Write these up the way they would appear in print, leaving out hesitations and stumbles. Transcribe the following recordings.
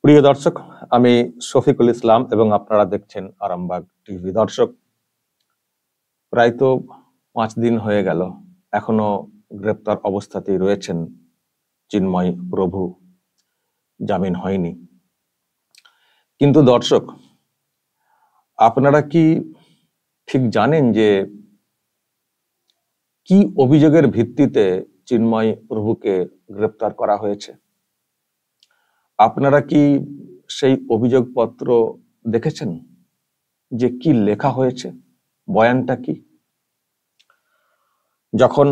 প্রিয় দর্শক, আমি শফিকুল ইসলাম এবং আপনারা দেখছেন আরামবাগ টিভি। দর্শক, প্রায় তো 5 দিন হয়ে গেল, এখনো গ্রেপ্তার অবস্থাতেই রয়েছেন চিন্ময় প্রভু, জামিন হয়নি। কিন্তু দর্শক, আপনারা কি ঠিক জানেন যে কি অভিযোগের ভিত্তিতে চিন্ময় প্রভুকে গ্রেপ্তার করা হয়েছে? আপনারা কি সেই অভিযোগপত্র দেখেছেন যে কি লেখা হয়েছে, বয়ানটা কি? যখন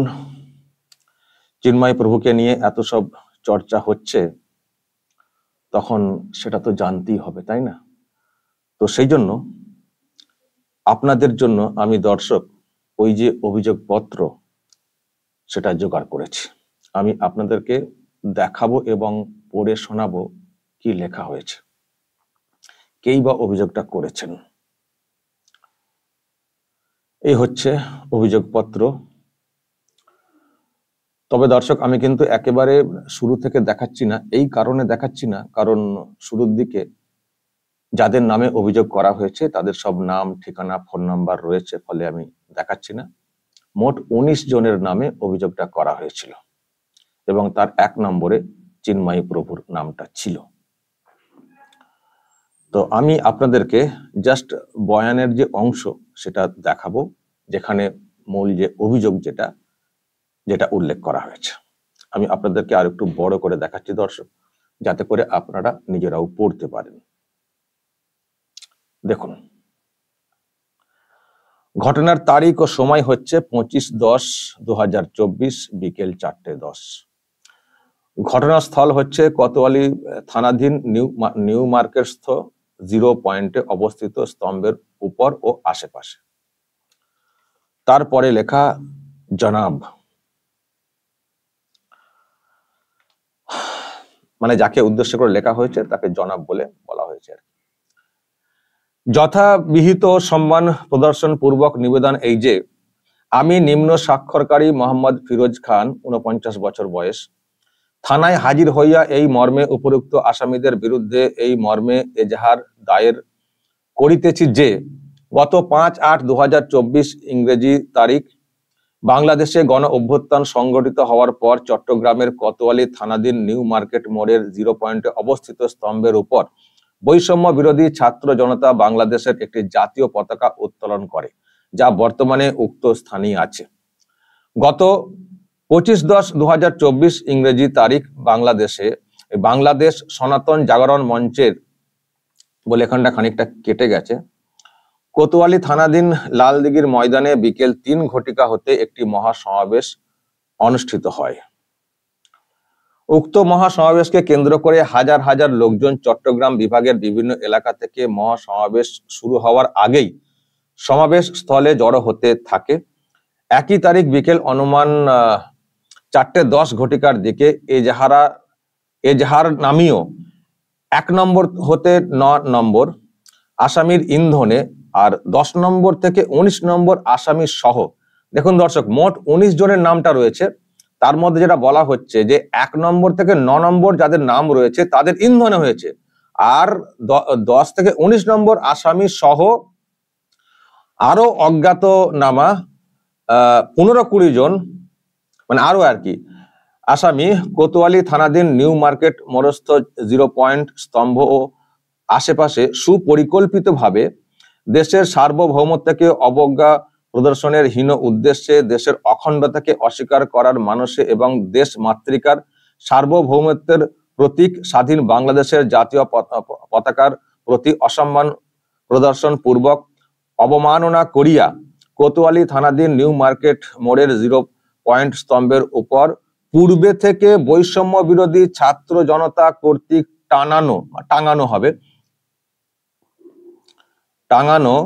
চিন্ময় প্রভুকে নিয়ে এত সব চর্চা হচ্ছে, তখন সেটা তো জানতেই হবে, তাই না? তো সেই জন্য আপনাদের জন্য আমি দর্শক ওই যে অভিযোগপত্র সেটা জোগাড় করেছি। আমি আপনাদেরকে দেখাবো এবং পড়ে শোনাবো কি লেখা হয়েছে, কেই বা অভিযোগটা করেছেন। এই হচ্ছে অভিযোগপত্র। তবে দর্শক, আমি কিন্তু একেবারে শুরু থেকে দেখাচ্ছি না। এই কারণে দেখাচ্ছি না, কারণ শুরুর দিকে যাদের নামে অভিযোগ করা হয়েছে তাদের সব নাম, ঠিকানা, ফোন নাম্বার রয়েছে, ফলে আমি দেখাচ্ছি না। মোট 19 জনের নামে অভিযোগটা করা হয়েছিল এবং তার 1 নম্বরে চিন্ময় প্রভুর নামটা ছিল। তো আমি আপনাদেরকে জাস্ট বয়ানের যে অংশ সেটা দেখাবো, যেখানে মূল যে অভিযোগ যেটা উল্লেখ করা হয়েছে। আমি আপনাদেরকে আর একটু বড় করে দেখাচ্ছি দর্শক, যাতে করে আপনারা নিজেরাও পড়তে পারেন। দেখুন, ঘটনার তারিখ ও সময় হচ্ছে 25/10/2024 বিকেল 4:10। ঘটনাস্থল হচ্ছে কোতোয়ালি থানাধীন নিউ মার্কেটস্থ 0 পয়েন্টে অবস্থিত স্তম্ভের উপর ও আশেপাশে। তারপরে লেখা জনাব, মানে যাকে উদ্দেশ্য করে লেখা হয়েছে তাকে জনাব বলে বলা হয়েছে আর কি। যথাবিহিত সম্মান প্রদর্শন পূর্বক নিবেদন এই যে, আমি নিম্ন স্বাক্ষরকারী মোহাম্মদ ফিরোজ খান, 49 বছর বয়স, থানায় হাজির হইয়া এই মর্মে উপরুক্ত আসামিদের বিরুদ্ধে এই মর্মে এজাহার দায়ের করিতেছি যে, গত 5/8/2024 ইংরেজি তারিখ বাংলাদেশে গণ অভ্যুত্থান সংগঠিত হওয়ার পর চট্টগ্রামের কোতোয়ালি থানাধীন নিউ মার্কেট মোড়ের 0 পয়েন্টে অবস্থিত স্তম্ভের উপর বৈষম্য বিরোধী ছাত্র জনতা বাংলাদেশের একটি জাতীয় পতাকা উত্তোলন করে, যা বর্তমানে উক্ত স্থানেই আছে। গত 25/10/2024 ইংরেজি তারিখ বাংলাদেশ সনাতন জাগরণ মঞ্চের, বলে এখানটা খানিকটা কেটে গেছে, কোতোয়ালি থানাধীন লালদিঘির ময়দানে বিকেল 3 ঘটিকা হতে একটি মহাসমাবেশ অনুষ্ঠিত হয়। উক্ত মহাসমাবেশকে কেন্দ্র করে হাজার হাজার লোকজন চট্টগ্রাম বিভাগের বিভিন্ন এলাকা থেকে মহাসমাবেশ শুরু হওয়ার আগেই সমাবেশ স্থলে জড়ো হতে থাকে। একই তারিখ বিকেল অনুমান 4:10 ঘটিকার দিকে এজাহার নামীয় 1 নম্বর হতে 9 নম্বর আসামির ইন্ধনে আর 10 নম্বর থেকে 19 নম্বর আসামি সহ, দেখুন দর্শক, মোট 19 জনের নামটা রয়েছে। তার মধ্যে যেটা বলা হচ্ছে যে 1 নম্বর থেকে 9 নম্বর যাদের নাম রয়েছে তাদের ইন্ধনে হয়েছে, আর 10 থেকে 19 নম্বর আসামি সহ আরো অজ্ঞাতনামা 15-20 জন, মানে আরো আর কি আসামি কোতোয়ালি থানাধীন নিউ মার্কেট মোড়স্থ 0 পয়েন্ট স্তম্ভ ও আশেপাশে সুপরিকল্পিতভাবে দেশের সার্বভৌমত্বকে অবজ্ঞা প্রদর্শনের হীন উদ্দেশ্যে দেশের অখণ্ডতাকে অস্বীকার করার মানসে এবং দেশ মাতৃকার সার্বভৌমত্বের প্রতীক স্বাধীন বাংলাদেশের জাতীয় পতাকার প্রতি অসম্মান প্রদর্শন পূর্বক অবমাননা করিয়া কোতোয়ালি থানাধীন নিউ মার্কেট মোড়ের 0 পয়েন্ট স্তম্ভের উপর পূর্বে থেকে বৈষম্য বিরোধী ছাত্র জনতা কর্তৃক টাঙানো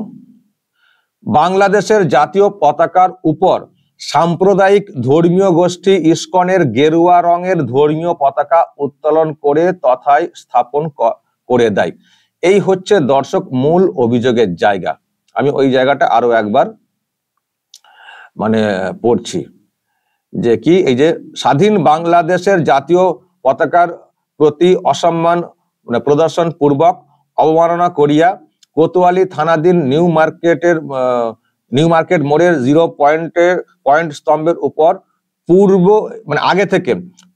বাংলাদেশের জাতীয় পতাকার উপর সাম্প্রদায়িক ধর্মীয় গোষ্ঠী ইসকনের গেরুয়া রঙের ধর্মীয় পতাকা উত্তোলন করে তথায় স্থাপন করে দেয়। এই হচ্ছে দর্শক মূল অভিযোগের জায়গা। আমি ওই জায়গাটা আরো একবার পড়ছি, যে কি, এই যে স্বাধীন বাংলাদেশের জাতীয় পতাকার প্রতি অসম্মান মানে প্রদর্শন পূর্বক অবমাননা করিয়া কোতোয়ালি থানাধীন নিউ মার্কেট মোড়ের 0 পয়েন্ট স্তম্ভের উপর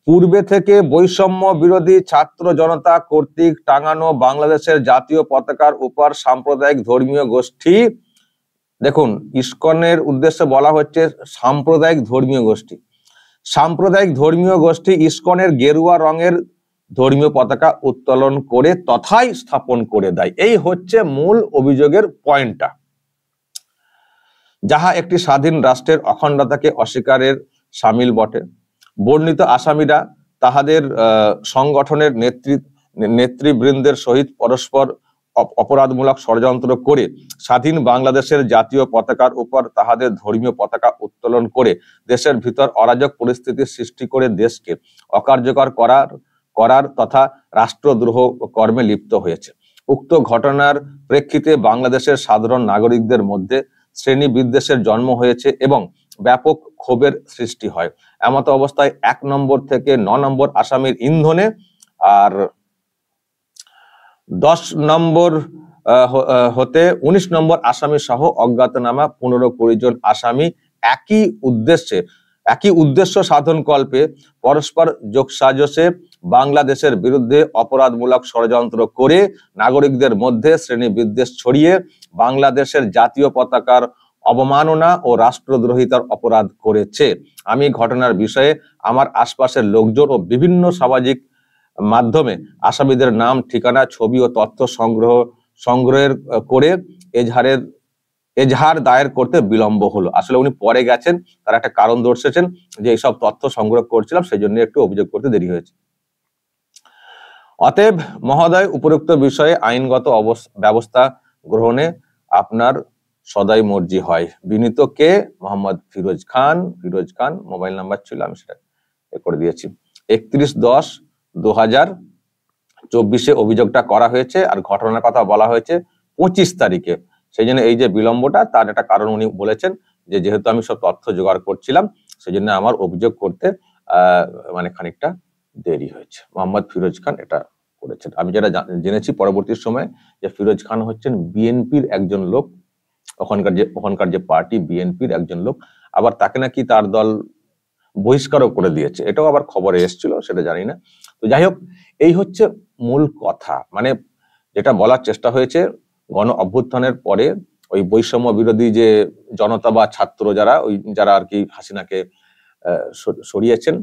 পূর্বে থেকে বৈষম্য বিরোধী ছাত্র জনতা কর্তৃক টাঙানো বাংলাদেশের জাতীয় পতাকার উপর সাম্প্রদায়িক ধর্মীয় গোষ্ঠী, দেখুন ইসকনের উদ্দেশ্যে বলা হচ্ছে সাম্প্রদায়িক ধর্মীয় গোষ্ঠী ইসকনের গেরুয়া রঙের ধর্মীয় পতাকা উত্তোলন করে তথায় স্থাপন করে দেয়। এই হচ্ছে মূল অভিযোগের পয়েন্টটা, যাহা একটি স্বাধীন রাষ্ট্রের অখণ্ডতাকে অস্বীকারের সামিল বটে। বর্ণিত আসামিরা তাহাদের সংগঠনের নেতৃবৃন্দের সহিত পরস্পর অপরাধমূলক ষড়যন্ত্র করে স্বাধীন বাংলাদেশের জাতীয় পতাকার উপর তাহাদের ধর্মীয় পতাকা উত্তোলন করে দেশের ভিতর অরাজক পরিস্থিতি সৃষ্টি করে দেশকে অকার্যকর করার তথা রাষ্ট্রদ্রোহ কর্মে লিপ্ত হয়েছে। উক্ত ঘটনার প্রেক্ষিতে বাংলাদেশের সাধারণ নাগরিকদের মধ্যে শ্রেণী বিদ্বেষের জন্ম হয়েছে এবং ব্যাপক ক্ষোভের সৃষ্টি হয়। এমত অবস্থায় 1 নম্বর থেকে 9 নম্বর আসামির ইন্ধনে আর 10 নম্বর হতে 19 নম্বর আসামি সহ অজ্ঞাতনামা 15-20 জন আসামি একই উদ্দেশ্য সাধন কল্পে পরস্পর যোগসাজশে বাংলাদেশের বিরুদ্ধে অপরাধমূলক ষড়যন্ত্র করে নাগরিকদের মধ্যে শ্রেণী বিদ্বেষ ছড়িয়ে বাংলাদেশের জাতীয় পতাকার অবমাননা ও রাষ্ট্রদ্রোহিতার অপরাধ করেছে। আমি ঘটনার বিষয়ে আমার আশপাশের লোকজন ও বিভিন্ন সামাজিক মাধ্যমে আসামিদের নাম, ঠিকানা, ছবি ও তথ্য সংগ্রহের করে এজাহার দায়ের করতে বিলম্ব হলো। আসলে উনি পরে গেছেন, তার একটা কারণ দর্শাচ্ছেন যে এইসব তথ্য সংগ্রহ করছিলাম, সেই জন্য একটু অভিযোগ করতে দেরি হয়েছে। অতএব মহোদয়, উপরোক্ত বিষয়ে আইনগত ব্যবস্থা গ্রহণে আপনার সদাই মর্জি হয়। বিনীত কে মোহাম্মদ ফিরোজ খান, মোবাইল নাম্বার ছিল, আমি সেটা করে দিয়েছি। 31/10/2024 অভিযোগটা করা হয়েছে, আর ঘটনার কথা বলা হয়েছে 25 তারিখে। সেই জন্য এই যে বিলম্বটা, তার একটা কারণ উনি বলেছেন যে যেহেতু আমি সব তথ্য জোগাড় করছিলাম, সেই জন্য আমার অভিযোগ করতে মানে খানিকটা দেরি হয়েছে। মোহাম্মদ ফিরোজ খান এটা করেছেন। আমি যেটা জেনেছি পরবর্তী সময়ে যে ফিরোজ খান হচ্ছেন বিএনপির একজন লোক, ওখানকার যে পার্টি বিএনপির একজন লোক, আবার তাকে নাকি তার দল বহিষ্কারও করে দিয়েছে, এটাও আবার খবরে এসেছিল, সেটা জানি না। তো যাই হোক, এই হচ্ছে মূল কথা। মানে যেটা বলার চেষ্টা হয়েছে, গণ অভ্যুত্থানের পরে ওই বৈষম্য বিরোধী যে জনতা বা ছাত্র যারা আর কি হাসিনাকে সরিয়েছেন,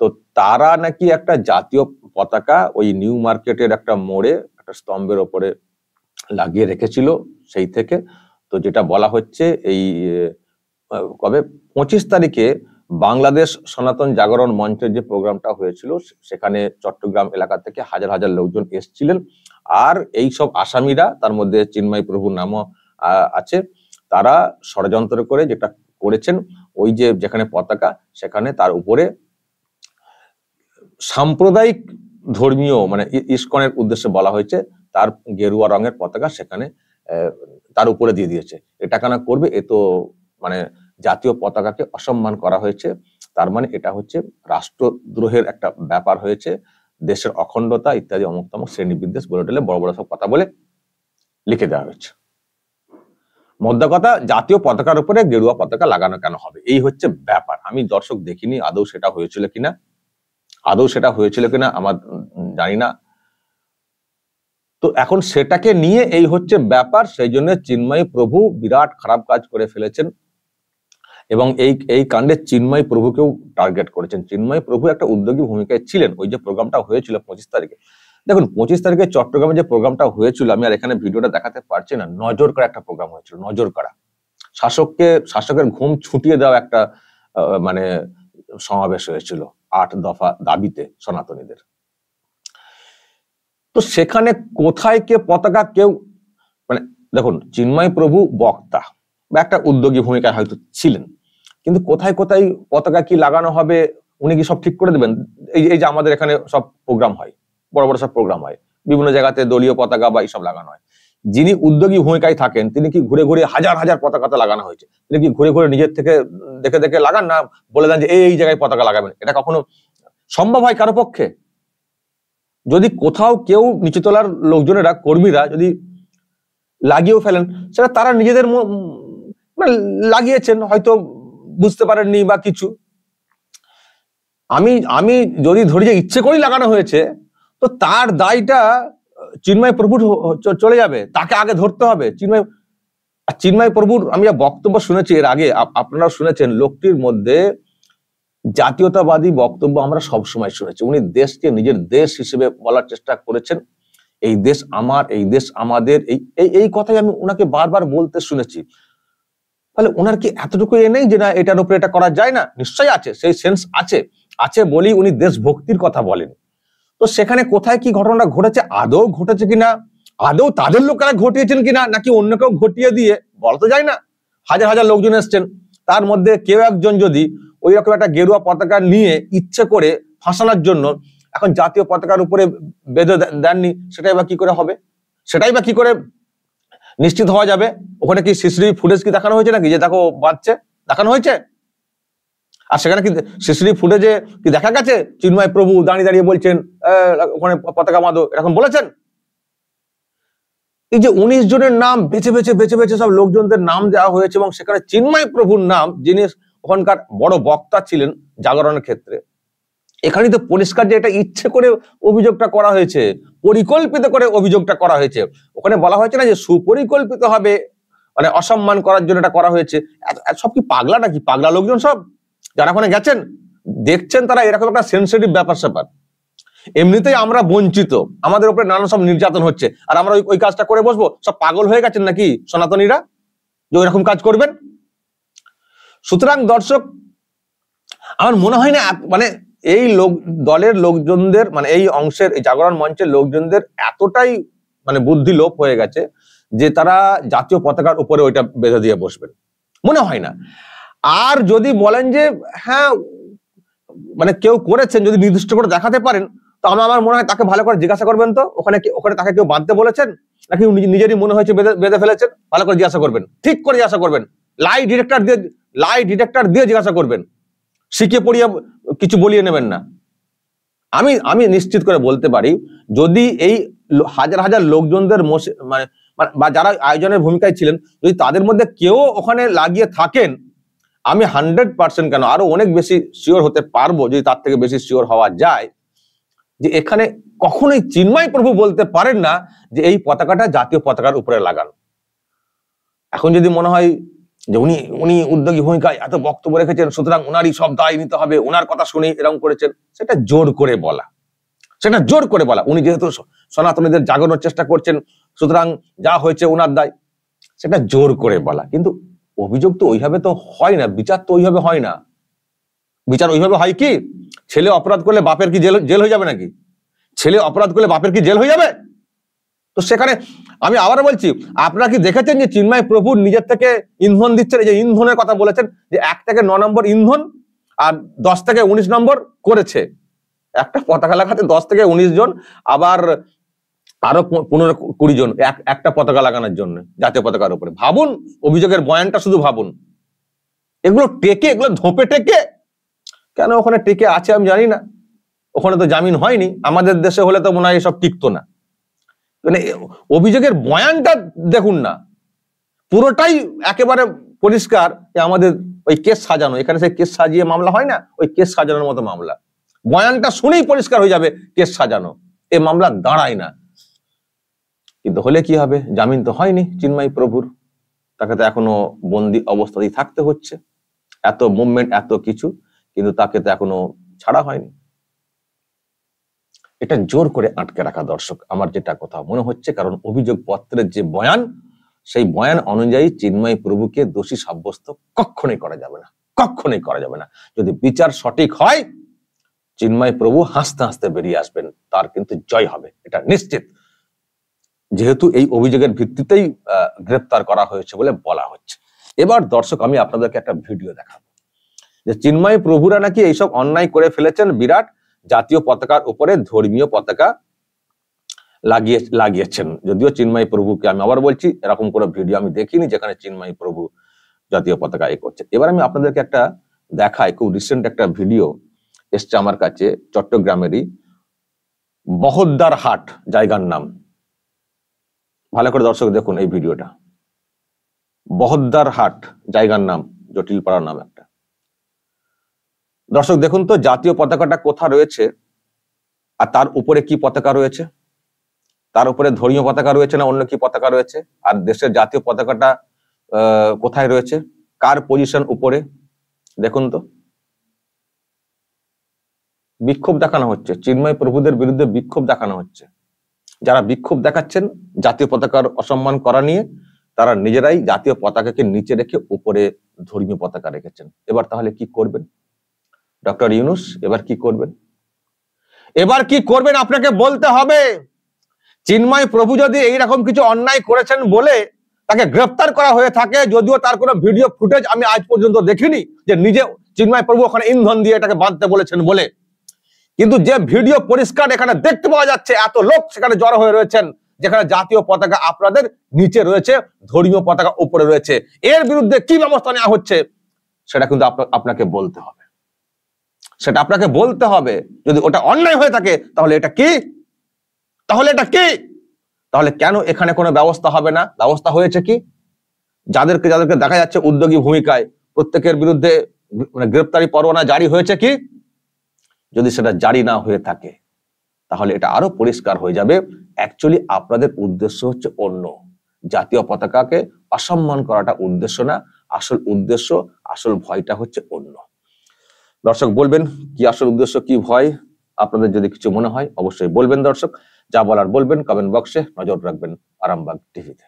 তো তারা নাকি একটা জাতীয় পতাকা ওই নিউ মার্কেটের একটা মোড়ে একটা স্তম্ভের ওপরে লাগিয়ে রেখেছিল সেই থেকে। তো যেটা বলা হচ্ছে এই 25 তারিখে বাংলাদেশ সনাতন জাগরণ মঞ্চের যে প্রোগ্রামটা হয়েছিল, সেখানে চট্টগ্রাম এলাকা থেকে হাজার হাজার লোকজন এসেছিলেন। আর এই সব আসামিরা, তার মধ্যে চিন্ময় প্রভুর নামও আছে, তারা ষড়যন্ত্র করে যেটা করেছেন, ওই যে যেখানে পতাকা, সেখানে তার উপরে সাম্প্রদায়িক ধর্মীয় মানে ইসকনের উদ্দেশ্যে বলা হয়েছে, তার গেরুয়া রঙের পতাকা সেখানে তার উপরে দিয়ে দিয়েছে। এটা কেন করবে? এ তো মানে জাতীয় পতাকাকে অসম্মান করা হয়েছে, তার মানে এটা হচ্ছে রাষ্ট্রদ্রোহের একটা ব্যাপার হয়েছে, দেশের অখণ্ডতা ইত্যাদি অমুক তমুক শ্রেণী বিদ্বেষ বলে টলে বড় বড় সব কথা বলে লিখে দেওয়া হয়েছে। মোদ্দা কথা, জাতীয় পতাকার উপরে গেরুয়া পতাকা লাগানো কেন হবে, এই হচ্ছে ব্যাপার। আমি দর্শক দেখিনি আদৌ সেটা হয়েছিল কিনা, আমার জানি না। তো এখন সেটাকে নিয়ে এই হচ্ছে ব্যাপার, সেই জন্য চিন্ময় প্রভু বিরাট খারাপ কাজ করে ফেলেছেন এবং এই কাণ্ডে চিন্ময় প্রভুকেও টার্গেট করেছেন। চিন্ময় প্রভু একটা উদ্যোগী ভূমিকায় ছিলেন। ওই যে প্রোগ্রামটা হয়েছিল 25 তারিখে, দেখুন 25 তারিখে চট্টগ্রামে যে প্রোগ্রামটা হয়েছিল, আমি আর এখানে ভিডিওটা দেখাতে পারছি না, নজর করা একটা প্রোগ্রাম হয়েছিল, নজর করা, শাসকের ঘুম ছুটিয়ে দেওয়া একটা মানে সমাবেশ হয়েছিল 8 দফা দাবিতে সনাতনীদের। তো সেখানে কোথায় কে পতাকা, কেউ মানে দেখুন, চিন্ময় প্রভু বক্তা বা একটা উদ্যোগী ভূমিকায় হয়তো ছিলেন, কিন্তু কোথায় কোথায় পতাকা কি লাগানো হবে উনি কি সব ঠিক করে দেবেন? এই যে আমাদের এখানে সব প্রোগ্রাম হয়, বড় বড় সব প্রোগ্রাম হয়, বিভিন্ন জায়গাতে দলীয় পতাকা বা এইসব লাগানো হয়, যিনি উদ্যোগী ভূমিকায় থাকেন তিনি কি ঘুরে ঘুরে হাজার হাজার পতাকা লাগানো হয়েছে, তিনি কি ঘুরে ঘুরে নিজের থেকে দেখে দেখে লাগান, না বলে দেন যে এই জায়গায় পতাকা লাগাবেন? এটা কখনো সম্ভব হয় কারো পক্ষে? যদি কোথাও কেউ নিচুতলার লোকজনেরা, কর্মীরা যদি লাগিয়েও ফেলেন, সেটা তারা নিজেদের লাগিয়েছেন, হয়তো বুঝতে পারেননি বা কিছু। আমি যদি ধরি যে ইচ্ছে করেই লাগানো হয়েছে, তো তার দায়টা চিন্ময় প্রভুর চলে যাবে, তাকে আগে ধরতে হবে। চিন্ময় প্রভুর আমি যা বক্তব্য শুনেছি এর আগে, আপনারা শুনেছেন, লোকটির মধ্যে জাতীয়তাবাদী বক্তব্য আমরা সবসময় শুনেছি। উনি দেশকে নিজের দেশ হিসেবে বলার চেষ্টা করেছেন, এই দেশ আমার, এই দেশ আমাদের, এই কথাই আমি ওনাকে বারবার বলতে শুনেছি। তাহলে ওনার কি এতটুকু নেই যে না এটার উপরে এটা করা যায় না? নিশ্চয়ই আছে, সেই সেন্স আছে বলেই উনি দেশভক্তির কথা বলেন। তো সেখানে কোথায় কি ঘটনা ঘটেছে, আদৌ ঘটেছে কিনা, আদৌ তাদের লোকেরা ঘটিয়েছেন কিনা, নাকি অন্য কেউ ঘটিয়ে দিয়ে, বলা তো যায় না। হাজার হাজার লোকজন এসছেন, তার মধ্যে কেউ একজন যদি ওই রকম একটা গেরুয়া পতাকা নিয়ে ইচ্ছে করে ফাঁসানোর জন্য এখন জাতীয় পতাকার উপরে বেঁধে দেননি, সেটাই বা কি করে হবে? সেটাই বা কি করে নিশ্চিত হওয়া যাবে? ওখানে কি সিসিটিভি ফুটেজ কি দেখানো হয়েছে নাকি যে দেখো বাঁচছে, দেখানো হয়েছে? আর সেখানে কি সিসিটিভি ফুটেজে কি দেখা গেছে চিন্ময় প্রভু দাঁড়িয়ে দাঁড়িয়ে বলছেন ওখানে পতাকা বাঁধো, এরকম বলেছেন? এই যে 19 জনের নাম বেছে বেছে সব লোকজনদের নাম দেওয়া হয়েছে, এবং সেখানে চিন্ময় প্রভুর নাম, যিনি ওখানকার বড় বক্তা ছিলেন জাগরণের ক্ষেত্রে, এখানে তো পরিষ্কার যে এটা ইচ্ছে করে অভিযোগটা করা হয়েছে, পরিকল্পিত করে অভিযোগটা করা হয়েছে। ওখানে বলা হয়েছে না যে সুপরিকল্পিত হবে, মানে অসম্মান করার জন্য এটা করা হয়েছে। সব কি পাগলা নাকি? পাগলা লোকজন সব, যারা ওখানে গেছেন দেখছেন, তারা এরকম একটা সেন্সিটিভ ব্যাপার স্যাপার। এমনিতেই আমরা বঞ্চিত, আমাদের উপরে নানান সব নির্যাতন হচ্ছে, আর আমরা ওই কাজটা করে বসবো? সব পাগল হয়ে গেছেন নাকি সনাতনীরা যে ওইরকম কাজ করবেন? সুতরাং দর্শক, আমার মনে হয় না মানে এই দলের লোকজনদের, মানে এই অংশের, এই জাগরণ মঞ্চের লোকজনদের এতটাই মানে বুদ্ধি লোপ হয়ে গেছে যে তারা জাতীয় পতাকার উপরে ওইটা বেঁধে দিয়ে বসবেন, মনে হয় না। আর যদি বলেন যে হ্যাঁ মানে কেউ করেছেন, যদি নির্দিষ্ট করে দেখাতে পারেন, তো আমার মনে হয় তাকে ভালো করে জিজ্ঞাসা করবেন, তো ওখানে তাকে কেউ বাঁধতে বলেছেন নাকি নিজেরই মনে হয়েছে বেঁধে ফেলেছেন, ভালো করে জিজ্ঞাসা করবেন, ঠিক করে জিজ্ঞাসা করবেন, লাই ডিটেক্টর দিয়ে জিজ্ঞাসা করবেন, শিখিয়ে পড়িয়ে কিছু বলিয়ে নেবেন না। আমি নিশ্চিত করে বলতে পারি, যদি এই হাজার হাজার লোকজনদের মানে বা যারা আয়োজনের ভূমিকায় ছিলেন, যদি তাদের মধ্যে কেউ ওখানে লাগিয়ে থাকেন, আমি 100% কেন আরো অনেক বেশি শিওর হতে পারবো, যদি তার থেকে বেশি শিওর হওয়া যায়, যে এখানে কখনোই চিন্ময় প্রভু বলতে পারেন না যে এই পতাকাটা জাতীয় পতাকার উপরে লাগানো। এখন যদি মনে হয় যে উনি উদ্যোগী ভূমিকায় এত বক্তব্য রেখেছেন, সুতরাং ওনারই সব দায় নিতে হবে, ওনার কথা শুনে এরকম করেছেন, সেটা জোর করে বলা। উনি যেহেতু সনাতনীদের জাগানোর চেষ্টা করছেন, সুতরাং যা হয়েছে ওনার দায়, সেটা জোর করে বলা। কিন্তু অভিযোগ তো ওইভাবে তো হয় না, বিচার তো ওইভাবে হয় না। বিচার ওইভাবে হয় কি, ছেলে অপরাধ করলে বাপের কি জেল হয়ে যাবে নাকি? ছেলে অপরাধ করলে বাপের কি জেল হয়ে যাবে? তো সেখানে আমি আবারও বলছি, আপনারা কি দেখেছেন যে চিন্ময় প্রভু নিজের থেকে ইন্ধন দিচ্ছেন? এই যে ইন্ধনের কথা বলেছেন, যে 1 থেকে 9 নম্বর ইন্ধন আর 10 থেকে 19 নম্বর করেছে, একটা পতাকা লাগাতে 10 থেকে 19 জন, আবার আরো 15-20 জন একটা পতাকা লাগানোর জন্য জাতীয় পতাকার উপরে। ভাবুন অভিযোগের বয়ানটা, শুধু ভাবুন। এগুলো ধোপে টেকে কেন ওখানে টেকে আছে আমি জানি না। ওখানে তো জামিন হয়নি, আমাদের দেশে হলে তো মনে হয় এসব টিকতো না। মানে অভিযোগের বয়ানটা দেখুন না, পুরোটাই একেবারে পরিষ্কার যে আমাদের ওই কেস সাজানো, এখানে সেই কেস সাজিয়ে মামলা হয় না, ওই কেস সাজানোর মতো মামলা। বয়ানটা শুনেই পরিষ্কার হয়ে যাবে কেস সাজানো, এই মামলা দাঁড়ায় না। কিন্তু হলে কি হবে, জামিন তো হয়নি চিন্ময় প্রভুর, তাকে তো এখনো বন্দি অবস্থাতেই থাকতে হচ্ছে, এত মুভমেন্ট এত কিছু, কিন্তু তাকে তো এখনো ছাড়া হয়নি। এটা জোর করে আটকে রাখা, দর্শক আমার যেটা কথা মনে হচ্ছে, কারণ অভিযোগ পত্রের যে বয়ান, সেই বয়ান অনুযায়ী চিন্ময় প্রভুকে দোষী সাব্যস্ত কখনোই করা যাবে না। যদি বিচার সঠিক হয়, চিন্ময় প্রভু হাসতে হাসতে বেরিয়ে আসবেন, তার কিন্তু জয় হবে, এটা নিশ্চিত। যেহেতু এই অভিযোগের ভিত্তিতেই গ্রেপ্তার করা হয়েছে বলে বলা হচ্ছে। এবার দর্শক আমি আপনাদেরকে একটা ভিডিও দেখাবো, যে চিন্ময় প্রভুরা নাকি এইসব অন্যায় করে ফেলেছেন, বিরাট জাতীয় পতাকার উপরে ধর্মীয় পতাকা লাগিয়েছেন। যদিও চিন্ময় প্রভুকে, আমি আবার বলছি, এরকম কোনো ভিডিও আমি দেখিনি যেখানে চিন্ময় প্রভু জাতীয় পতাকা করছে। এবার আমি আপনাদেরকে একটা দেখাই, খুব রিসেন্ট একটা ভিডিও এসছে আমার কাছে, চট্টগ্রামেরই বহদ্দার হাট জায়গার নাম। ভালো করে দর্শক দেখুন এই ভিডিওটা। বহদ্দার হাট জায়গার নাম, জটিলপাড়ার নাম একটা। দর্শক দেখুন তো জাতীয় পতাকাটা কোথা রয়েছে, আর তার উপরে কি পতাকা রয়েছে, তার উপরে ধর্মীয় পতাকা রয়েছে না অন্য কি পতাকা রয়েছে, আর দেশের জাতীয় পতাকাটা কোথায় রয়েছে, কার পজিশন উপরে, দেখুন তো। বিক্ষোভ দেখানো হচ্ছে, চিন্ময় প্রভুদের বিরুদ্ধে বিক্ষোভ দেখানো হচ্ছে। যারা বিক্ষোভ দেখাচ্ছেন জাতীয় পতাকার অসম্মান করা নিয়ে, তারা নিজেরাই জাতীয় পতাকাকে নিচে রেখে উপরে ধর্মীয় পতাকা রেখেছেন। এবার তাহলে কি করবেন ডক্টর ইউনূস? এবার কি করবেন? এবার কি করবেন আপনাকে বলতে হবে। চিন্ময় প্রভু যদি এইরকম কিছু অন্যায় করেছেন বলে তাকে গ্রেফতার করা হয়ে থাকে, যদিও তার কোনো ভিডিও ফুটেজ আমি আজ পর্যন্ত দেখিনি যে নিজে চিন্ময় প্রভু ওখানে ইন্ধন দিয়ে এটাকে বাঁধতে বলেছেন বলে, কিন্তু যে ভিডিও পরিষ্কার এখানে দেখতে পাওয়া যাচ্ছে, এত লোক সেখানে জড়ো হয়ে রয়েছেন, যেখানে জাতীয় পতাকা আপনাদের নিচে রয়েছে, ধর্মীয় পতাকা উপরে রয়েছে, এর বিরুদ্ধে কি ব্যবস্থা নেওয়া হচ্ছে সেটা কিন্তু আপনাকে বলতে হবে। সেটা আপনাকে বলতে হবে। যদি ওটা অন্যায় হয়ে থাকে তাহলে এটা কি, তাহলে এটা কি, তাহলে কেন এখানে কোনো ব্যবস্থা হবে না? ব্যবস্থা হয়েছে কি? যাদেরকে দেখা যাচ্ছে উদ্যোগী ভূমিকায়, প্রত্যেকের বিরুদ্ধে গ্রেফতারি পরোয়ানা জারি হয়েছে কি? যদি সেটা জারি না হয়ে থাকে তাহলে এটা আরো পরিষ্কার হয়ে যাবে অ্যাকচুয়ালি আপনাদের উদ্দেশ্য হচ্ছে অন্য, জাতীয় পতাকাকে অসম্মান করাটা উদ্দেশ্য না, আসল উদ্দেশ্য, আসল ভয়টা হচ্ছে অন্য। দর্শক বলবেন কি আসল উদ্দেশ্য, কি ভয়? আপনাদের যদি কিছু মনে হয় অবশ্যই বলবেন দর্শক। যা বলার বলবেন কমেন্ট বক্সে, নজর রাখবেন আরামবাগ টিভিতে।